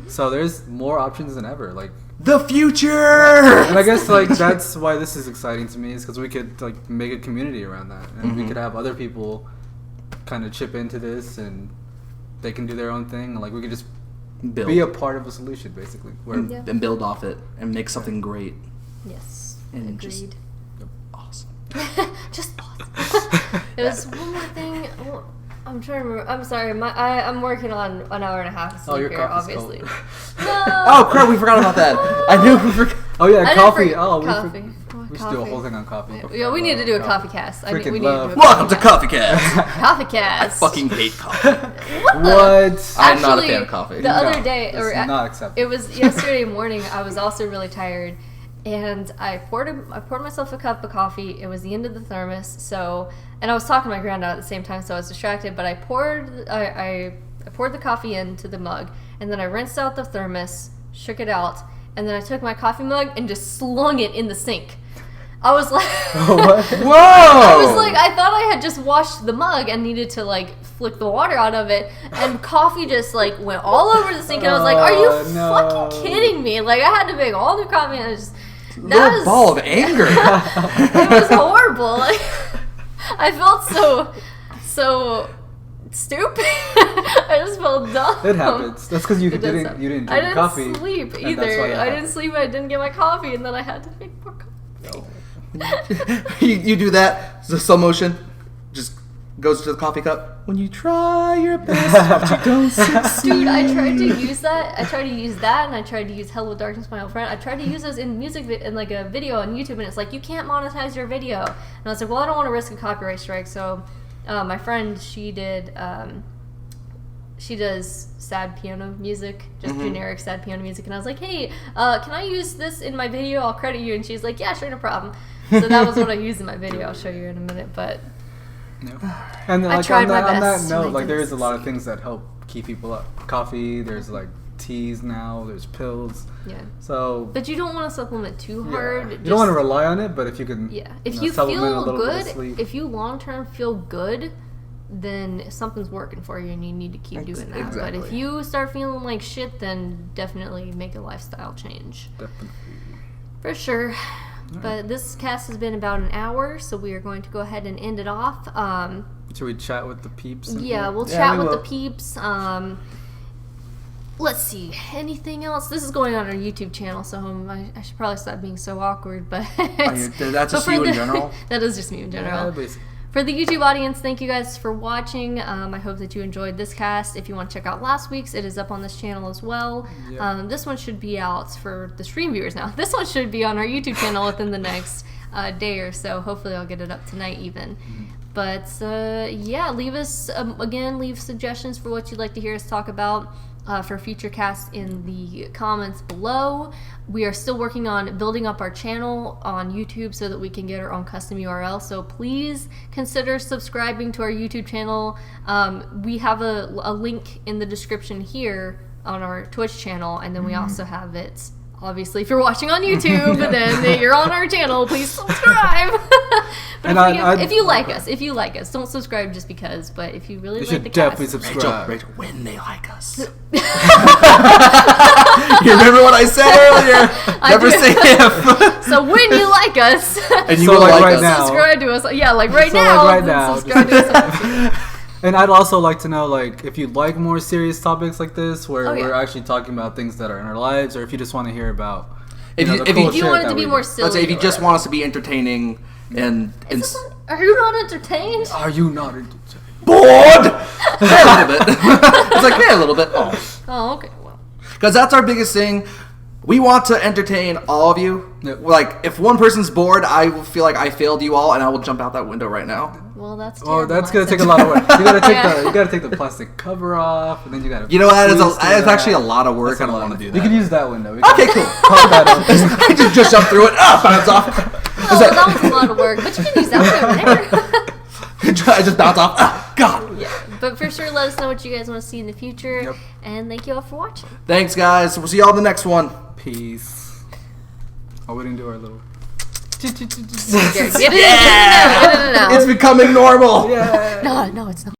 So there's more options than ever. Like, the future. And I guess like that's why this is exciting to me, is because we could like make a community around that, and we could have other people kind of chip into this, and they can do their own thing. Like, we could just be a part of a solution, basically, and build off it and make something great. Yes, and agreed. Just awesome. Just awesome. There's one more thing. I'm trying to remember. I'm sorry. I'm working on an hour and a half of sleep your here, coffee's obviously. cold. No. Oh crap! We forgot about that. I knew we forgot. Oh yeah, coffee. Coffee. We should do a whole thing on coffee. Yeah, we need to do a coffee cast. Welcome to Coffee Cast. Coffee cast. I fucking hate coffee. What? I'm not a fan of coffee. The other day, not acceptable. It was yesterday morning. I was also really tired, and I poured myself a cup of coffee. It was the end of the thermos, and I was talking to my granddad at the same time, so I was distracted. But I poured the coffee into the mug, and then I rinsed out the thermos, shook it out, and then I took my coffee mug and just slung it in the sink. I was like, what? Whoa! I was like, I thought I had just washed the mug and needed to like flick the water out of it, and coffee just like went all over the sink, and I was like, are you fucking kidding me? Like, I had to make all new coffee, and Little ball of anger. It was horrible. Like, I felt so stupid. I just felt dumb. It happens. That's because you didn't drink coffee. I didn't sleep either. I didn't sleep. I didn't get my coffee, and then I had to make more coffee. you do that. The slow motion just goes to the coffee cup. When you try your best, but you don't succeed. Dude, I tried to use that. And I tried to use Hello Darkness, My Old Friend. I tried to use those in in like a video on YouTube, and it's like, you can't monetize your video. And I was like, well, I don't want to risk a copyright strike. So my friend, she does sad piano music, just generic sad piano music. And I was like, hey, can I use this in my video? I'll credit you. And she's like, yeah, sure, no problem. So that was what I used in my video. I'll show you in a minute, but... And then, I like, tried my on that best. note, like, there is a lot of things that help keep people up. Coffee, there's like teas now, there's pills. Yeah. So. But you don't want to supplement too hard. You don't want to rely on it, but if you can. Yeah. If you feel good, if you long term feel good, then something's working for you, and you need to keep doing that. Exactly. But if you start feeling like shit, then definitely make a lifestyle change. Definitely. For sure. But this cast has been about an hour, so we are going to go ahead and end it off. Should we chat with the peeps? We'll chat with the peeps. Let's see. Anything else? This is going on our YouTube channel, so I should probably stop being so awkward. But that's just you in general? That is just me in general. Yeah, basically. For the YouTube audience, thank you guys for watching. I hope that you enjoyed this cast. If you want to check out last week's, it is up on this channel as well. Yep. This one should be out for the stream viewers now. This one should be on our YouTube channel within the next day or so. Hopefully I'll get it up tonight even. But leave us, leave suggestions for what you'd like to hear us talk about for future casts in the comments below. We are still working on building up our channel on YouTube so that we can get our own custom URL. So please consider subscribing to our YouTube channel. We have a link in the description here on our Twitch channel, and then we also have it, obviously, if you're watching on YouTube, then you're on our channel, please subscribe. But if you like us, don't subscribe just because, but if you really like the cast, definitely subscribe. Rachel, when they like us. You remember what I said earlier? Never say if. So when you like us, and you will like right us. now. Subscribe to us. Yeah, like right now. Subscribe to us. And I'd also like to know, like, if you like more serious topics like this, where we're actually talking about things that are in our lives, or if you just want to hear about, if you want it to be more silly, let's say if you just want us to be entertaining, are you not entertained? Are you not entertained? Bored? A little bit. It's like, a little bit. Oh, okay. Well, because that's our biggest thing. We want to entertain all of you. Yep. Like, if one person's bored, I will feel like I failed you all, and I will jump out that window right now. Well, that's Oh, terrible. that's gonna take a lot of work. You gotta take the plastic cover off, and then you gotta. You know what? It's squeeze through actually a that. lot of work. That's I a don't lot. want to do that. We could use that window. Okay, cool. Pop that open. I just jumped through it. Bounce off. Oh, that was a lot of work, but you can use that over I just bounce off. God. Yeah, but for sure, let us know what you guys want to see in the future. Yep. And thank you all for watching. Thanks, guys. We'll see y'all in the next one. Peace. Oh, we didn't do our little. Get it in, get it in now, get it in now. It's becoming normal. Yeah. No, it's not.